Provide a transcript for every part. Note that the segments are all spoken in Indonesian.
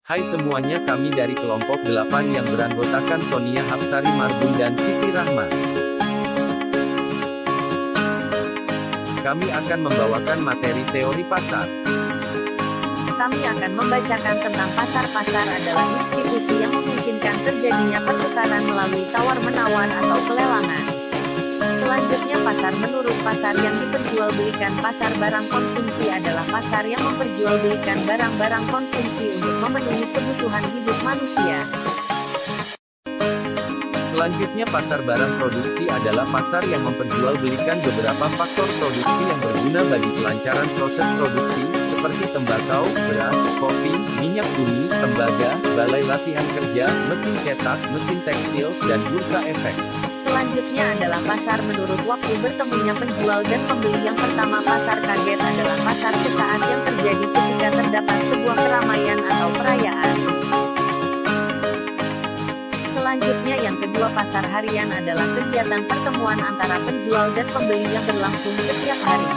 Hai semuanya, kami dari kelompok 8 yang beranggotakan Sonia Hapsari Marbun dan Siti Rahma. Kami akan membawakan materi teori pasar. Kami akan membacakan tentang pasar-pasar adalah institusi yang memungkinkan terjadinya pertukaran melalui tawar-menawar atau pelelangan. Selanjutnya, pasar menurut pasar yang diperjualbelikan. Pasar barang konsumsi adalah pasar yang memperjualbelikan barang-barang konsumsi untuk memenuhi kebutuhan hidup manusia. Selanjutnya, pasar barang produksi adalah pasar yang memperjualbelikan beberapa faktor produksi yang berguna bagi kelancaran proses produksi, seperti tembakau, beras, kopi, minyak bumi, tembaga, balai latihan kerja, mesin cetak, mesin tekstil, dan bursa efek. Selanjutnya adalah pasar menurut waktu bertemunya penjual dan pembeli. Yang pertama, pasar kaget adalah pasar sesaat yang terjadi ketika terdapat sebuah keramaian atau perayaan. Selanjutnya yang kedua, pasar harian adalah kegiatan pertemuan antara penjual dan pembeli yang berlangsung setiap hari.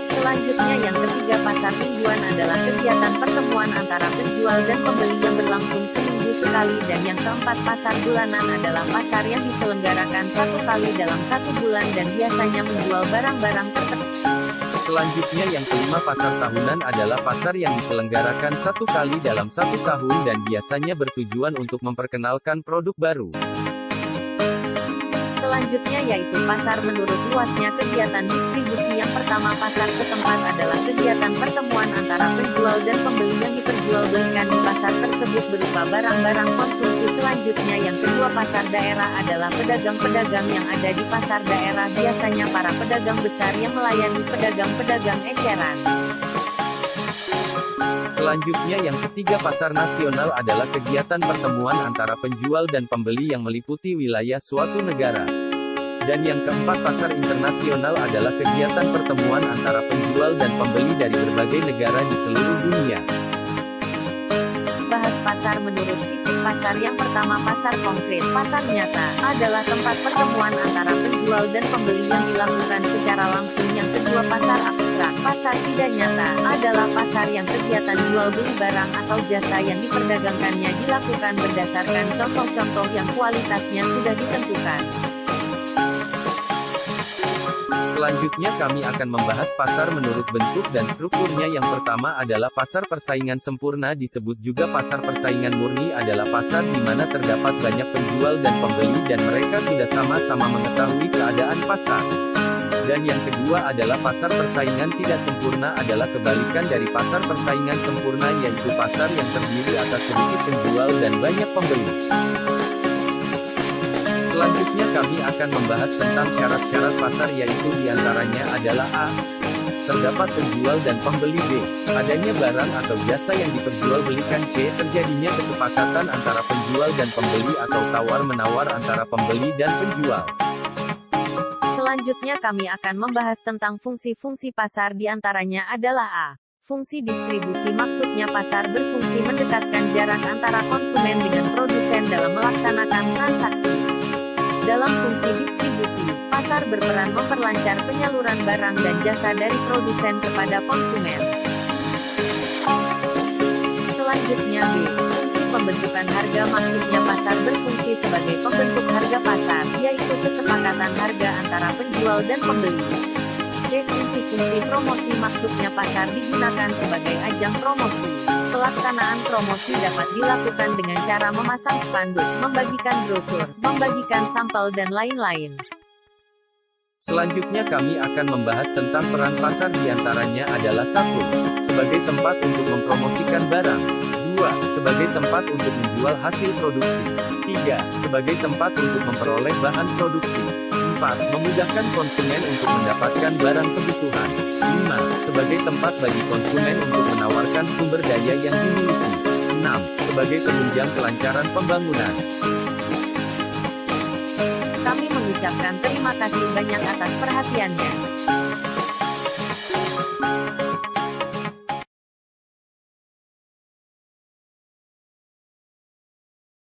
Selanjutnya yang ketiga, pasar mingguan adalah kegiatan pertemuan antara penjual dan pembeli yang berlangsung seminggu sekali. Dan yang keempat, pasar bulanan adalah pasar yang diselenggarakan satu kali dalam satu bulan dan biasanya menjual barang-barang tertentu. Selanjutnya yang kelima, pasar tahunan adalah pasar yang diselenggarakan satu kali dalam satu tahun dan biasanya bertujuan untuk memperkenalkan produk baru. Selanjutnya yaitu pasar menurut luasnya kegiatan distribusi. Yang pertama, pasar setempat adalah kegiatan pertemuan antara penjual dan pembeli yang diperjualbelikan di pasar tersebut berupa barang-barang konsumsi. Selanjutnya yang kedua, pasar daerah adalah pedagang-pedagang yang ada di pasar daerah, biasanya para pedagang besar yang melayani pedagang-pedagang eceran. Selanjutnya yang ketiga, pasar nasional adalah kegiatan pertemuan antara penjual dan pembeli yang meliputi wilayah suatu negara. Dan yang keempat, pasar internasional adalah kegiatan pertemuan antara penjual dan pembeli dari berbagai negara di seluruh dunia. Bahas pasar menurut fisik pasar. Yang pertama, pasar konkret. Pasar nyata adalah tempat pertemuan antara penjual dan pembeli yang dilakukan secara langsung. Yang kedua, pasar abstrak. Pasar tidak nyata adalah pasar yang kegiatan jual beli barang atau jasa yang diperdagangkannya dilakukan berdasarkan contoh-contoh yang kualitasnya sudah ditentukan. Selanjutnya kami akan membahas pasar menurut bentuk dan strukturnya. Yang pertama adalah pasar persaingan sempurna, disebut juga pasar persaingan murni, adalah pasar di mana terdapat banyak penjual dan pembeli dan mereka sudah sama-sama mengetahui keadaan pasar. Dan yang kedua adalah pasar persaingan tidak sempurna, adalah kebalikan dari pasar persaingan sempurna, yaitu pasar yang terdiri atas sedikit penjual dan banyak pembeli. Selanjutnya kami akan membahas tentang syarat-syarat pasar, yaitu diantaranya adalah A. Terdapat penjual dan pembeli. B. Adanya barang atau jasa yang diperjualbelikan. C. Terjadinya kesepakatan antara penjual dan pembeli atau tawar-menawar antara pembeli dan penjual. Selanjutnya kami akan membahas tentang fungsi-fungsi pasar. Diantaranya adalah A. Fungsi distribusi, maksudnya pasar berfungsi mendekatkan jarak antara konsumen dengan produsen dalam melaksanakan transaksi. Dalam fungsi distribusi, pasar berperan memperlancar penyaluran barang dan jasa dari produsen kepada konsumen. Selanjutnya B. Fungsi pembentukan harga, maksudnya pasar berfungsi sebagai pembentuk harga pasar, yaitu kesepakatan harga antara penjual dan pembeli. C. Fungsi-fungsi promosi, maksudnya pasar digunakan sebagai ajang promosi. Pelaksanaan promosi dapat dilakukan dengan cara memasang spanduk, membagikan brosur, membagikan sampel dan lain-lain. Selanjutnya kami akan membahas tentang peran pasar, diantaranya adalah 1. Sebagai tempat untuk mempromosikan barang. 2. Sebagai tempat untuk menjual hasil produksi. 3. Sebagai tempat untuk memperoleh bahan produksi. 4. Memudahkan konsumen untuk mendapatkan barang kebutuhan. 5. Sebagai tempat bagi konsumen untuk menawarkan sumber daya yang dimiliki. 6. Sebagai penunjang kelancaran pembangunan. Kami mengucapkan terima kasih banyak atas perhatiannya.